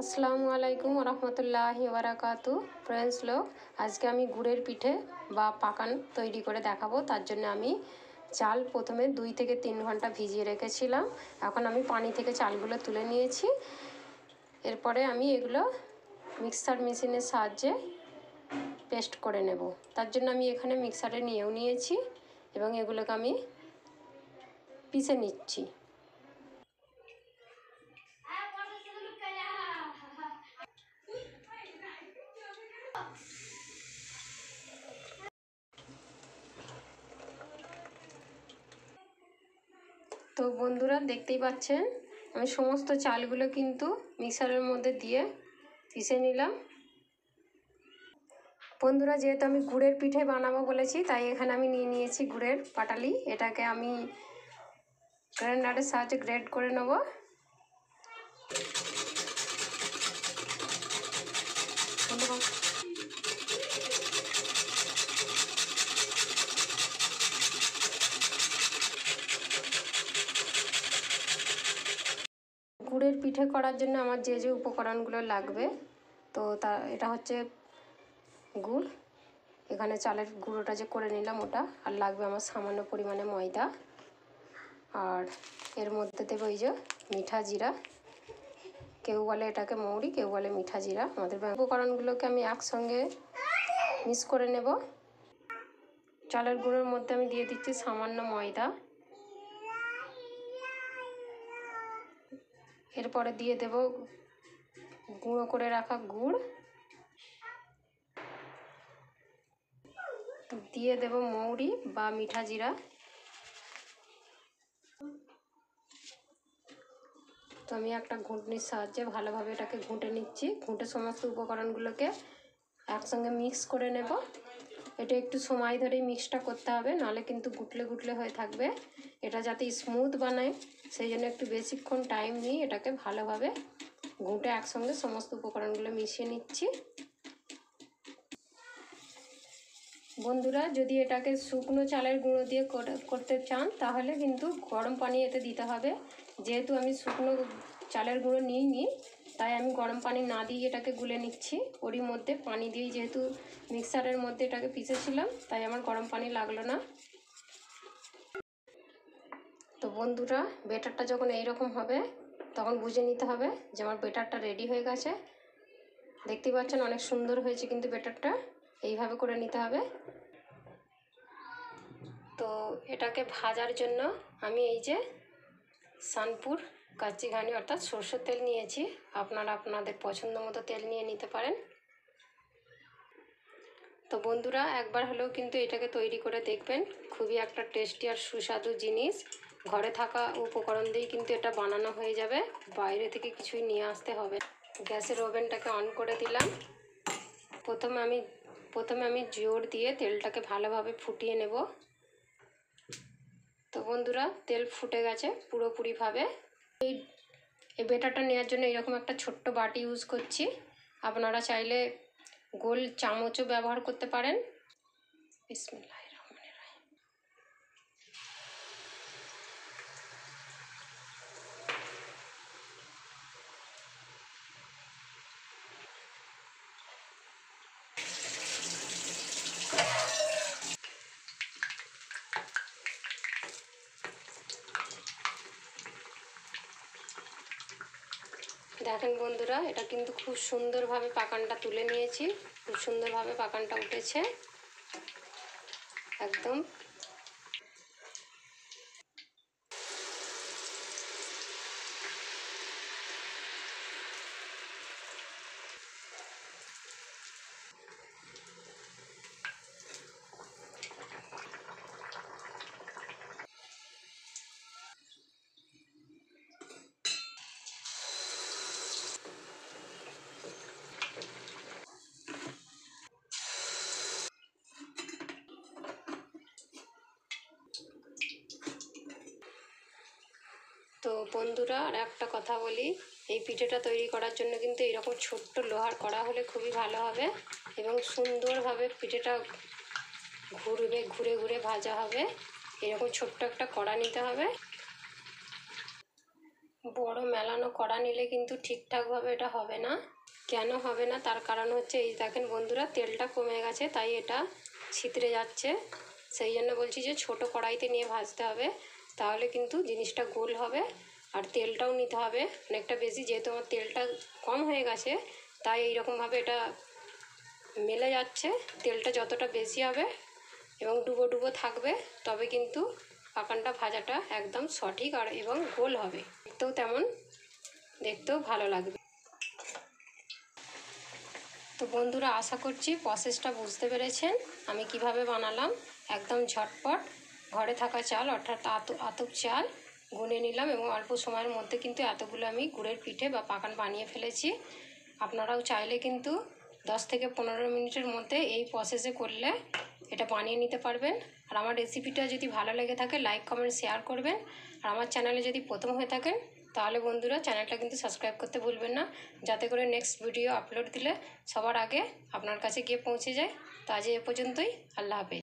আসসালামু আলাইকুম রহমতুল্লাহি ওয়ারাকাতু। ফ্রেন্ডস লোক, আজকে আমি গুড়ের পিঠে বা পাকান তৈরি করে দেখাবো। তার জন্য আমি চাল প্রথমে 2 থেকে 3 ঘন্টা ভিজিয়ে রেখেছিলাম। এখন আমি পানি থেকে চালগুলো তুলে নিয়েছি। এরপরে আমি এগুলো মিক্সার মেশিনের সাহায্যে পেস্ট করে নেব। তার জন্য আমি এখানে মিক্সারে নিয়েও নিয়েছি এবং এগুলোকে আমি পিষে নিচ্ছি। তো বন্ধুরা, দেখতেই পাচ্ছেন আমি সমস্ত চালগুলো কিন্তু মিক্সারের মধ্যে দিয়ে পিষে নিলাম। বন্ধুরা, যেহেতু আমি গুড়ের পিঠে বানাবো বলেছি, তাই এখানে আমি নিয়ে নিয়েছি গুড়ের পাটালি। এটাকে আমি গ্রাইন্ডারের সাহায্যে গ্রেড করে নেব। গুড়ের পিঠে করার জন্য আমার যে যে উপকরণগুলো লাগবে, তো এটা হচ্ছে গুড়। এখানে চালের গুঁড়োটা যে করে নিলাম ওটা, আর লাগবে আমার সামান্য পরিমাণে ময়দা, আর এর মধ্যে দেবো এই যে মিঠা জিরা। কেউ বলে এটাকে মৌরি, কেউ বলে মিঠা জিরা। আমাদের উপকরণগুলোকে আমি একসঙ্গে মিক্স করে নেব। চালের গুঁড়োর মধ্যে আমি দিয়ে দিচ্ছি সামান্য ময়দা। এরপরে দিয়ে দেব গুঁড়ো করে রাখা গুড়, দিয়ে দেব মৌরি বা মিঠা জিরা। তো আমি একটা ঘুঁটনির সাহায্যে ভালোভাবে এটাকে ঘুঁটে নিচ্ছি। ঘুঁটে সমস্ত উপকরণগুলোকে একসঙ্গে মিক্স করে নেব। এটা একটু সময় ধরেই মিক্সটা করতে হবে, নাহলে কিন্তু গুটলে গুটলে হয়ে থাকবে। এটা যাতে স্মুথ বানায়, সেই জন্য একটু বেশিক্ষণ টাইম নিয়ে এটাকে ভালোভাবে ঘুঁটে একসঙ্গে সমস্ত উপকরণগুলো মিশিয়ে নিচ্ছি। বন্ধুরা, যদি এটাকে শুকনো চালের গুঁড়ো দিয়ে করতে চান, তাহলে কিন্তু গরম পানি এতে দিতে হবে। যেহেতু আমি শুকনো চালের গুঁড়ো নিইনি, তাই আমি গরম পানি না দিয়ে এটাকে গুলে নিচ্ছি। ওরই মধ্যে পানি দিয়েই, যেহেতু মিক্সারের মধ্যে এটাকে পিষেছিলাম, তাই আমার গরম পানি লাগলো না। তো বন্ধুরা, বেটারটা যখন এইরকম হবে, তখন বুঝে নিতে হবে যে আমার বেটারটা রেডি হয়ে গেছে। দেখতেই পাচ্ছেন অনেক সুন্দর হয়েছে কিন্তু বেটারটা। এইভাবে করে নিতে হবে। তো এটাকে ভাজার জন্য আমি এই যে সানপুর কাচ্চি ঘানি অর্থাৎ সরষের তেল নিয়েছি। আপনারা আপনাদের পছন্দ মতো তেল নিয়ে নিতে পারেন। তো বন্ধুরা, একবার হলেও কিন্তু এটাকে তৈরি করে দেখবেন। খুবই একটা টেস্টি আর সুস্বাদু জিনিস। ঘরে থাকা উপকরণ দিয়েই কিন্তু এটা বানানো হয়ে যাবে, বাইরে থেকে কিছুই নিয়ে আসতে হবে। গ্যাসের ওভেনটাকে অন করে দিলাম। প্রথমে আমি জোর দিয়ে তেলটাকে ভালোভাবে ফুটিয়ে নেব। তো বন্ধুরা, তেল ফুটে গেছে পুরোপুরিভাবে। এই বেটারটা নেওয়ার জন্য এরকম একটা ছোট্ট বাটি ইউজ করছি। আপনারা চাইলে গোল চামচও ব্যবহার করতে পারেন। বিসমিল্লাহির রহমানির রহিম। দেখেন বন্ধুরা, এটা কিন্তু খুব সুন্দরভাবে পাকানটা তুলে নিয়েছি। খুব সুন্দরভাবে পাকানটা উঠেছে একদম। তো বন্ধুরা, আর একটা কথা বলি, এই পিঠেটা তৈরি করার জন্য কিন্তু এইরকম ছোট্ট লোহার কড়া হলে খুবই ভালো হবে এবং সুন্দরভাবে পিঠেটা ঘুরে ঘুরে ভাজা হবে। এরকম ছোট্ট একটা কড়া নিতে হবে। বড় মেলানো কড়া নিলে কিন্তু ঠিকঠাকভাবে এটা হবে না। কেন হবে না তার কারণ হচ্ছে এই দেখেন বন্ধুরা, তেলটা কমে গেছে তাই এটা ছিতরে যাচ্ছে। সেই জন্য বলছি যে ছোট কড়াইতে নিয়ে ভাজতে হবে, তাহলে কিন্তু জিনিসটা গোল হবে। আর তেলটাও নিতে হবে অনেকটা বেশি, যেহেতু আমার তেলটা কম হয়ে গেছে তাই এইরকমভাবে এটা মেলে যাচ্ছে। তেলটা যতটা বেশি হবে এবং ডুবো ডুবো থাকবে তবে কিন্তু পাকানটা ভাজাটা একদম সঠিক আর এবং গোল হবে, দেখতেও ভালো লাগবে। তো বন্ধুরা, আশা করছি প্রসেসটা বুঝতে পেরেছেন আমি কিভাবে বানালাম। একদম ঝটপট ঘরে থাকা চাল অর্থাৎ আতপ চাল গুনে নিলাম এবং অল্প সময়ের মধ্যে কিন্তু এতগুলো আমি গুড়ের পিঠে বা পাকান বানিয়ে ফেলেছি। আপনারাও চাইলে কিন্তু 10 থেকে 15 মিনিটের মধ্যে এই প্রসেসে করলে এটা বানিয়ে নিতে পারবেন। আর আমার রেসিপিটা যদি ভালো লেগে থাকে লাইক কমেন্ট শেয়ার করবেন। আর আমার চ্যানেলে যদি প্রথম হয়ে থাকেন তাহলে বন্ধুরা চ্যানেলটা কিন্তু সাবস্ক্রাইব করতে ভুলবেন না, যাতে করে নেক্সট ভিডিও আপলোড দিলে সবার আগে আপনার কাছে গিয়ে পৌঁছে যায়। তো আজ এ পর্যন্তই, আল্লাহ হাফেজ।